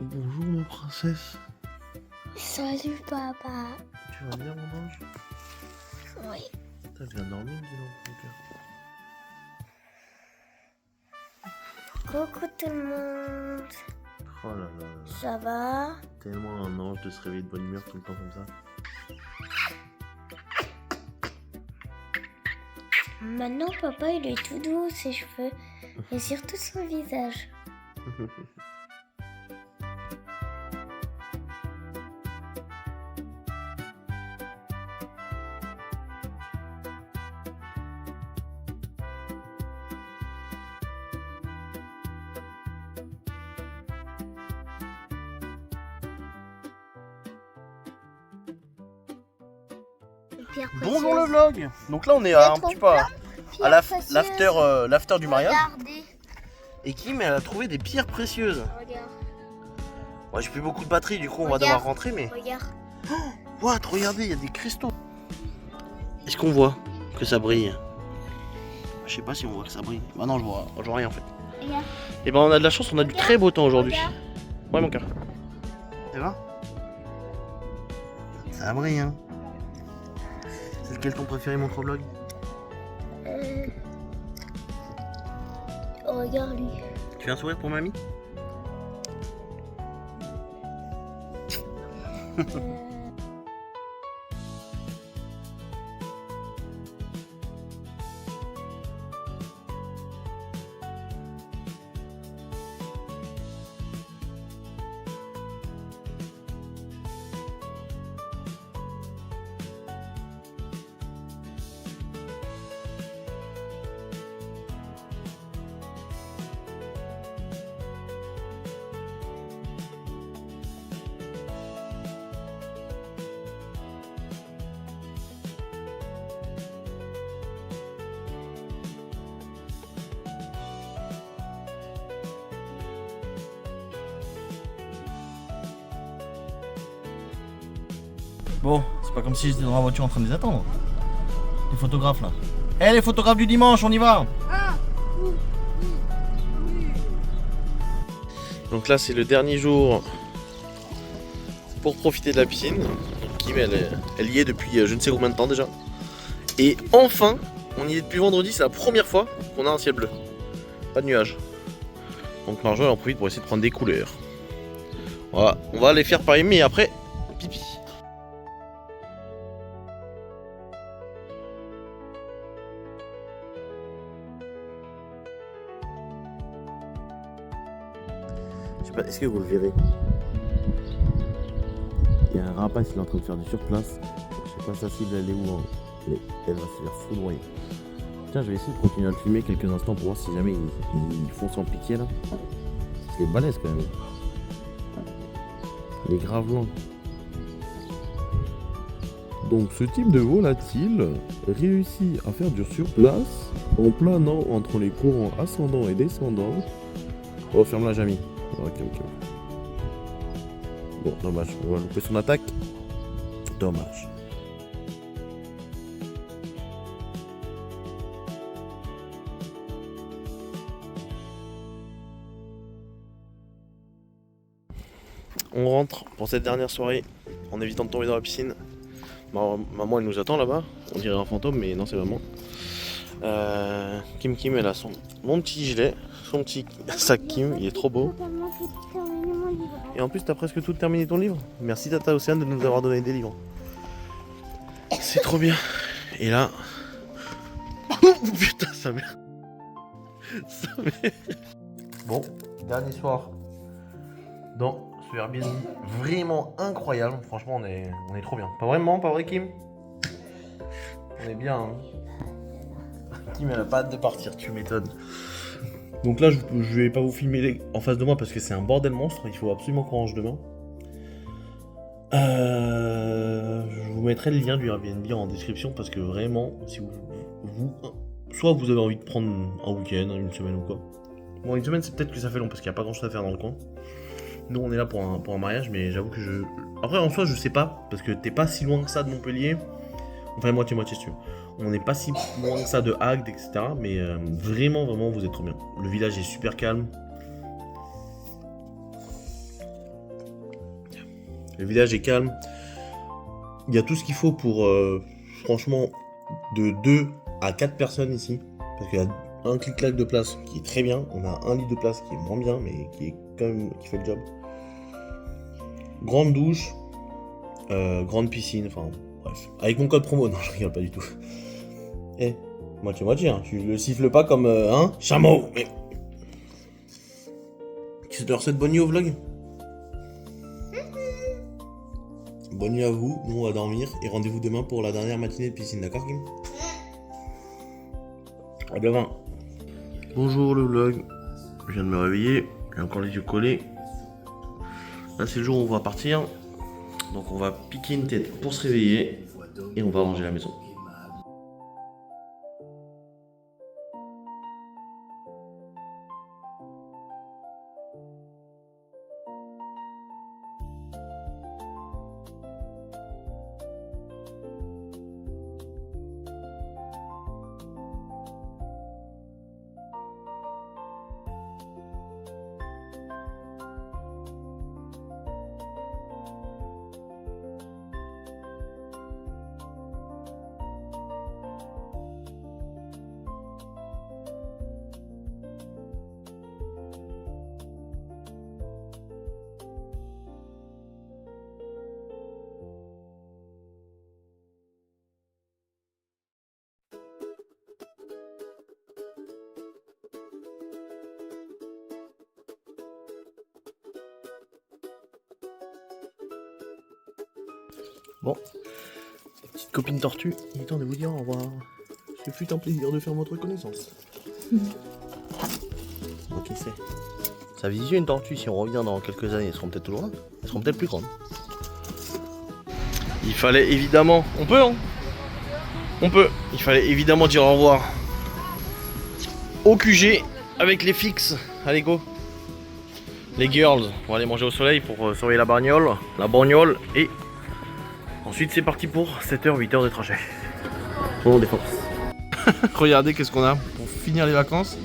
Bonjour ma princesse. Salut papa. Tu vas bien mon ange? Oui. T'as bien dormi, dis donc, mon cœur. Coucou tout le monde. Oh là là là. Ça va? Tellement un ange de se réveiller de bonne humeur tout le temps comme ça. Maintenant papa il est tout doux ses cheveux et surtout son visage. Bonjour le vlog. Donc là on est à un petit peu à l'after du mariage. Regardez. Et Kim elle a trouvé des pierres précieuses. Regarde. Moi j'ai plus beaucoup de batterie du coup on va Regarde. devoir rentrer mais... Regarde. What, regardez il y a des cristaux. Est-ce qu'on voit que ça brille? Je sais pas si on voit que ça brille. Bah non je vois rien en fait. Regarde. Et ben on a de la chance, on a du très beau temps aujourd'hui. Regarde. Ouais mon cœur. Ça va? Ça brille hein. C'est lequel ton préféré mon vlog? Regarde lui. Tu veux un sourire pour mamie? Bon, c'est pas comme si j'étais dans la voiture en train de les attendre. Les photographes là. Eh les photographes du dimanche, on y va! Donc là c'est le dernier jour pour profiter de la piscine. Kim elle y est depuis je ne sais combien de temps déjà. Et enfin on y est depuis vendredi, c'est la première fois qu'on a un ciel bleu. Pas de nuages. Donc Marjo elle en profite pour essayer de prendre des couleurs. Voilà, on va les faire pareil mais après pipi. Je sais pas, est-ce que vous le verrez? Il y a un rapace, il est en train de faire du surplace. Je sais pas sa cible elle est où, hein. Mais elle va se faire foudroyer. Tiens, je vais essayer de continuer à le filmer quelques instants pour voir si jamais il fonce en piqué là. C'est balèze quand même. Il est grave lent. Donc ce type de volatile réussit à faire du surplace en planant entre les courants ascendants et descendants. Oh, ferme-la, Jamy. Ok. Bon, dommage. On va louper son attaque. Dommage. on rentre pour cette dernière soirée en évitant de tomber dans la piscine. Maman elle nous attend là-bas, on dirait un fantôme mais non c'est maman. Kim elle a mon petit gilet, son petit sac Kim, il est trop beau. Et en plus t'as presque tout terminé ton livre. Merci Tata Océane de nous avoir donné des livres. C'est trop bien. Et là... Oh putain sa mère. Bon, dernier soir dans ce Airbnb vraiment incroyable. Franchement on est trop bien. Pas vraiment, pas vrai Kim? On est bien hein. Kim elle a pas hâte de partir, tu m'étonnes. Donc là je vais pas vous filmer en face de moi parce que c'est un bordel monstre. Il faut absolument qu'on range demain. Je vous mettrai le lien du Airbnb en description parce que vraiment si vous soit vous avez envie de prendre un week-end, une semaine ou quoi. Bon une semaine c'est peut-être que ça fait long parce qu'il n'y a pas grand chose à faire dans le coin. Nous on est là pour un mariage mais j'avoue que je... Après en soi je sais pas parce que t'es pas si loin que ça de Montpellier. Enfin moitié si tu veux. On n'est pas si loin que ça de Agde etc. Mais vraiment vous êtes trop bien. Le village est super calme. Le village est calme. Il y a tout ce qu'il faut pour franchement de 2 à 4 personnes ici. Parce qu'il y a un clic-clac de place qui est très bien. On a un lit de place qui est moins bien mais qui est quand même qui fait le job. Grande douche, grande piscine, enfin bref. Avec mon code promo, non je rigole pas du tout. Eh, moitié, hein. Tu le siffles pas comme un chameau. Mais... Tu leur souhaites bonne nuit au vlog? Bonne nuit à vous, nous on va dormir et rendez-vous demain pour la dernière matinée de piscine, d'accord Kim? À demain. Bonjour le vlog, je viens de me réveiller, j'ai encore les yeux collés. Là c'est le jour où on va partir, donc on va piquer une tête pour se réveiller et on va ranger la maison. Bon, petite copine tortue, il est temps de vous dire au revoir. Ce fut un plaisir de faire votre connaissance. Bon, qui sait? Ça visite une tortue, si on revient dans quelques années, elles seront peut-être toujours là. Elles seront peut-être plus grandes. Il fallait évidemment... On peut hein? On peut. Il fallait évidemment dire au revoir au QG avec les fixes. Allez go. Les girls vont aller manger au soleil pour surveiller la bagnole et... Ensuite c'est parti pour 7h, 8h de trajet. On défonce. Regardez qu'est-ce qu'on a pour finir les vacances.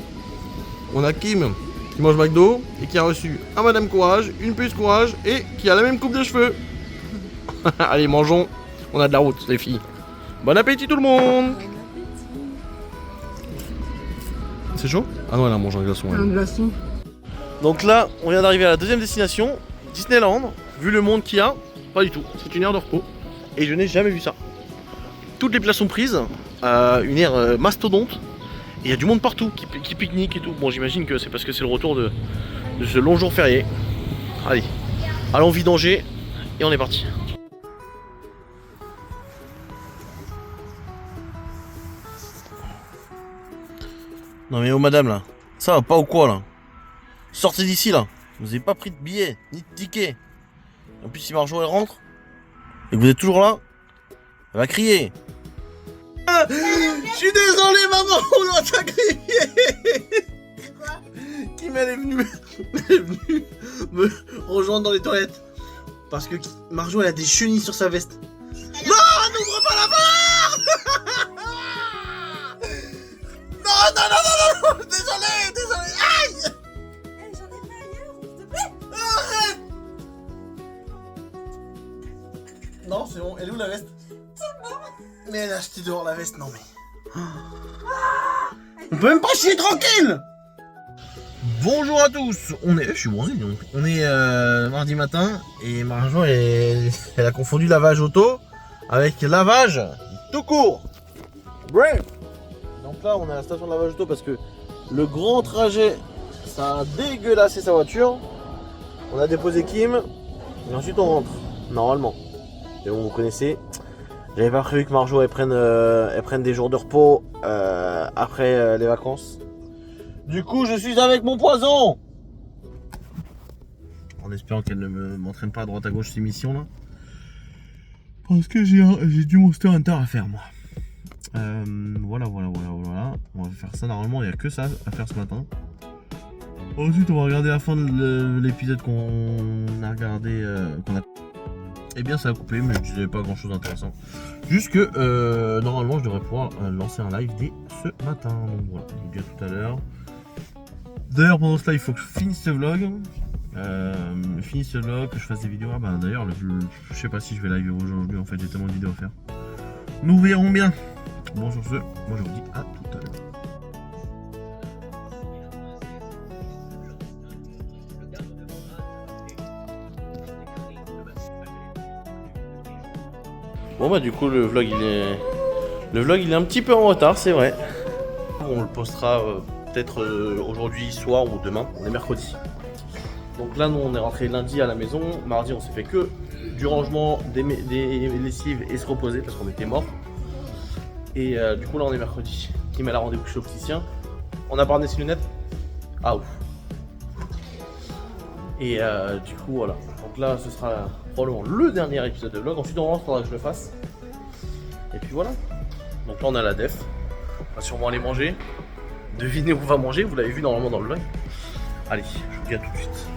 On a Kim qui mange McDo et qui a reçu un Madame Courage, une puce Courage et qui a la même coupe de cheveux. Allez mangeons, on a de la route les filles. Bon appétit tout le monde. C'est chaud? Ah non elle a mangé un glaçon. Un glaçon. Donc là on vient d'arriver à la deuxième destination, Disneyland. Vu le monde qu'il y a, pas du tout, c'est une heure de repos. Et je n'ai jamais vu ça. Toutes les places sont prises, une aire mastodonte. Et il y a du monde partout qui pique-nique et tout. Bon j'imagine que c'est parce que c'est le retour de ce long jour férié. Allez, allons vidanger et on est parti. Non mais oh madame là, ça va pas ou quoi là? Sortez d'ici là, vous avez pas pris de billets, ni de ticket. En plus si Marjo elle rentre, et que vous êtes toujours là, elle va crier. Ah, je suis désolé maman, on doit sacrifier. Quoi? Kim elle est venue me rejoindre dans les toilettes. Parce que Marjo elle a des chenilles sur sa veste. Non, n'ouvre pas la porte. Non, désolé, aïe. J'en ai fait ailleurs, s'il te plaît. Arrête. où la veste? Mais elle a acheté dehors la veste, non mais... On peut même pas chier tranquille. Bonjour à tous, je suis bronzé donc. On est mardi matin et Marjo elle a confondu lavage auto avec lavage tout court. Bref. Donc là on est à la station de lavage auto parce que le grand trajet ça a dégueulassé sa voiture. On a déposé Kim et ensuite on rentre normalement. Et bon, vous connaissez. J'avais pas prévu que Marjo elle prenne des jours de repos après les vacances. Du coup, je suis avec mon poison. En espérant qu'elle ne m'entraîne pas à droite à gauche ces missions là. Parce que j'ai du Monster Hunter à faire moi. Voilà. On va faire ça normalement, il n'y a que ça à faire ce matin. Ensuite, on va regarder la fin de l'épisode qu'on a regardé. Eh bien, ça a coupé, mais je disais pas grand chose d'intéressant. Juste que normalement, je devrais pouvoir lancer un live dès ce matin. Donc voilà, je vous dis à tout à l'heure. D'ailleurs, pendant cela, il faut que je finisse ce vlog. Que je fasse des vidéos. Ah bah d'ailleurs, je sais pas si je vais live aujourd'hui. En fait, j'ai tellement de vidéos à faire. Nous verrons bien. Bon, sur ce, moi je vous dis à tout à l'heure. Bon bah du coup le vlog il est un petit peu en retard, c'est vrai. On le postera peut-être aujourd'hui soir ou demain, on est mercredi. Donc là nous on est rentré lundi à la maison, mardi on s'est fait que du rangement, des lessives et se reposer parce qu'on était morts. Et du coup là on est mercredi, Kim a rendez-vous chez l'opticien. On a parlé de ses lunettes. Ah ouf. Et du coup voilà, donc là ce sera probablement le dernier épisode de vlog. Ensuite on rentre, faudra que je le fasse. Et puis voilà. Donc là on a la def. On va sûrement aller manger. Devinez où on va manger, vous l'avez vu normalement dans le vlog. Allez, je vous dis à tout de suite.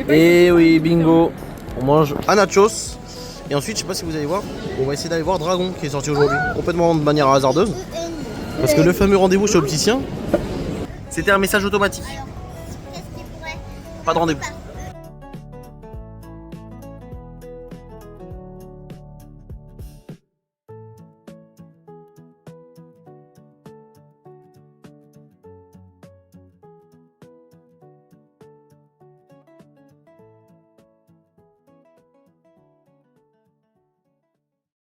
Et oui, bingo. On mange à nachos. Et ensuite, je sais pas si vous allez voir, on va essayer d'aller voir Dragon qui est sorti aujourd'hui. Complètement de manière hasardeuse. Parce que le fameux rendez-vous chez l'opticien, c'était un message automatique. Pas de rendez-vous.